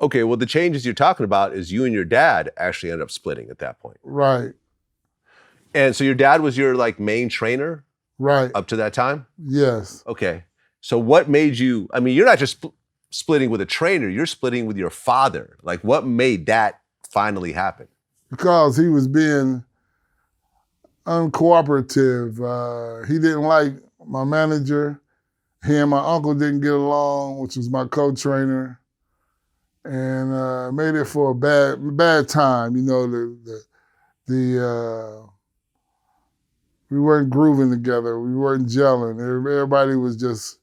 Okay, well, the changes you're talking about is you and your dad actually ended up splitting at that point. Right. And so your dad was your like main trainer Right. up to that time? Yes. Okay. So what made you, I mean, you're not just splitting with a trainer, you're splitting with your father. Like what made that finally happen? Because he was being uncooperative. He didn't like my manager. He and my uncle didn't get along, which was my co-trainer, and made it for a bad time. You know, we weren't grooving together. We weren't gelling. Everybody was just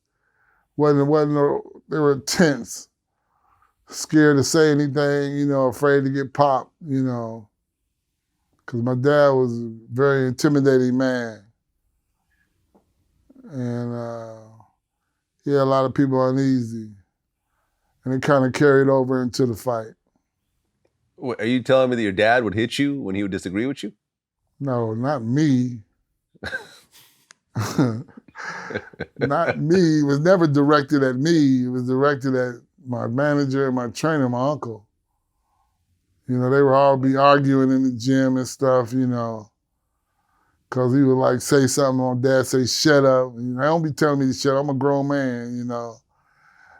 they were tense, scared to say anything. You know, afraid to get popped. You know, because my dad was a very intimidating man, and he had a lot of people uneasy, and it kind of carried over into the fight. Are you telling me that your dad would hit you when he would disagree with you? No, not me. Not me. It was never directed at me. It was directed at my manager and my trainer, my uncle. You know, they would all be arguing in the gym and stuff, you know, because he would like say something on dad, say, shut up. You know, don't be telling me to shut up. I'm a grown man, you know.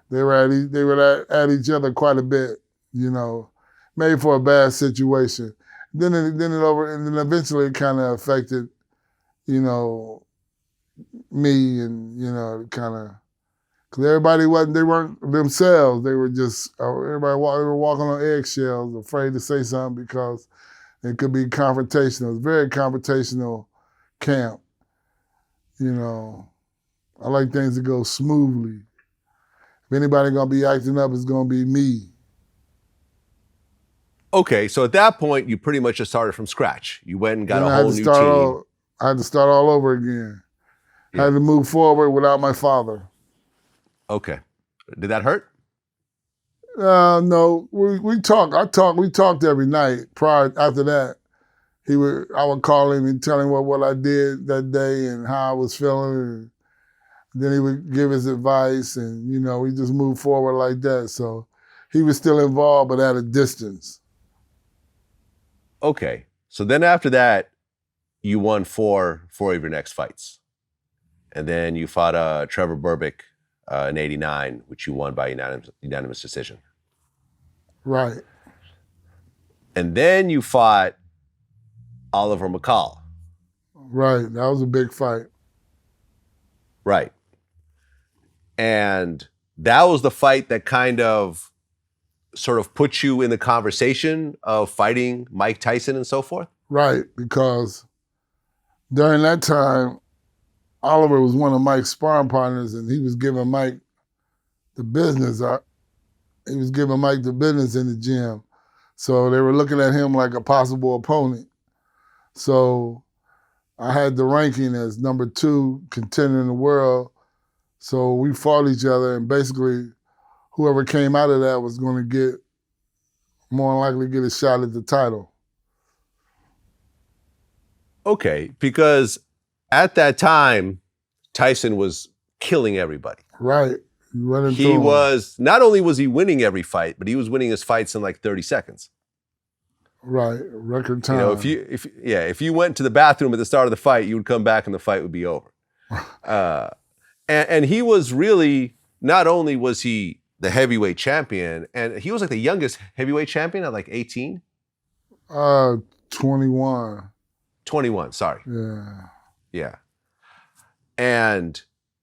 They were at each other quite a bit, you know, made for a bad situation. Then eventually it kind of affected, you know, me and, you know, kind of, because they weren't themselves. They were just, they were walking on eggshells, afraid to say something because it could be confrontational. It was a very confrontational camp, you know. I like things to go smoothly. If anybody gonna be acting up, it's gonna be me. Okay, so at that point, you pretty much just started from scratch. You went and got a whole new team. I had to start all over again. Yeah. I had to move forward without my father. Okay. Did that hurt? No, we talked every night. After that, I would call him and tell him what I did that day and how I was feeling. And then he would give his advice, and you know, we just moved forward like that. So he was still involved, but at a distance. Okay. So then after that, you won four of your next fights. And then you fought Trevor Berbick in '89, which you won by unanimous decision. Right. And then you fought Oliver McCall. Right. That was a big fight. Right. And that was the fight that kind of sort of put you in the conversation of fighting Mike Tyson and so forth? Right, because during that time, Oliver was one of Mike's sparring partners, and he was giving Mike the business. He was giving Mike the business in the gym. So they were looking at him like a possible opponent. So I had the ranking as number 2 contender in the world. So we fought each other, and basically whoever came out of that was going to more likely get a shot at the title. Okay, because at that time, Tyson was killing everybody. Right. He was, not only was he winning every fight, but he was winning his fights in like 30 seconds. Right, record time. You know, if you went to the bathroom at the start of the fight, you would come back and the fight would be over. And he was really, not only was he the heavyweight champion, and he was like the youngest heavyweight champion at like 18? 21. 21, sorry. Yeah. Yeah. And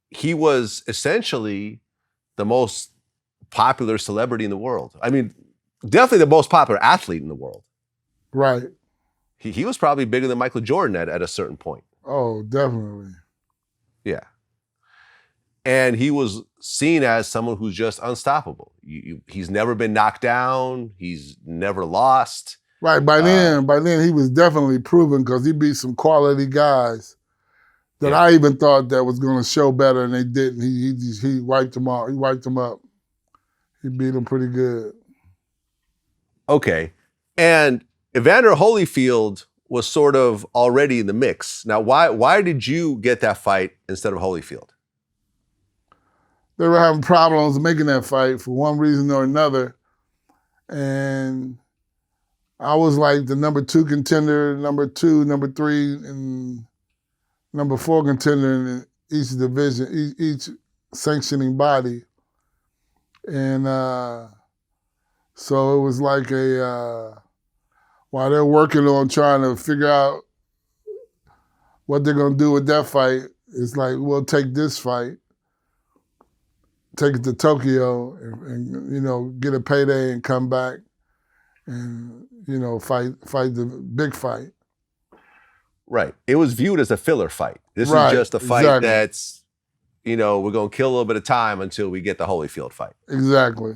he was essentially the most popular celebrity in the world. I mean, definitely the most popular athlete in the world. Right. He was probably bigger than Michael Jordan at a certain point. Oh, definitely. Yeah. And he was seen as someone who's just unstoppable. He's never been knocked down. He's never lost. Right. By then he was definitely proven because he beat some quality guys that I even thought that was going to show better, and they didn't. He wiped them out. He wiped them up. He beat them pretty good. Okay. And Evander Holyfield was sort of already in the mix. Now, why did you get that fight instead of Holyfield? They were having problems making that fight for one reason or another. And I was like the number 2 contender, number 2, number 3, and number 4 contender in each division, each sanctioning body. And so it was like while they're working on trying to figure out what they're gonna do with that fight, it's like, we'll take this fight, take it to Tokyo, and you know, get a payday and come back and, you know, fight the big fight. Right. It was viewed as a filler fight. This Right, is just a fight exactly. that's, you know, we're going to kill a little bit of time until we get the Holyfield fight. Exactly.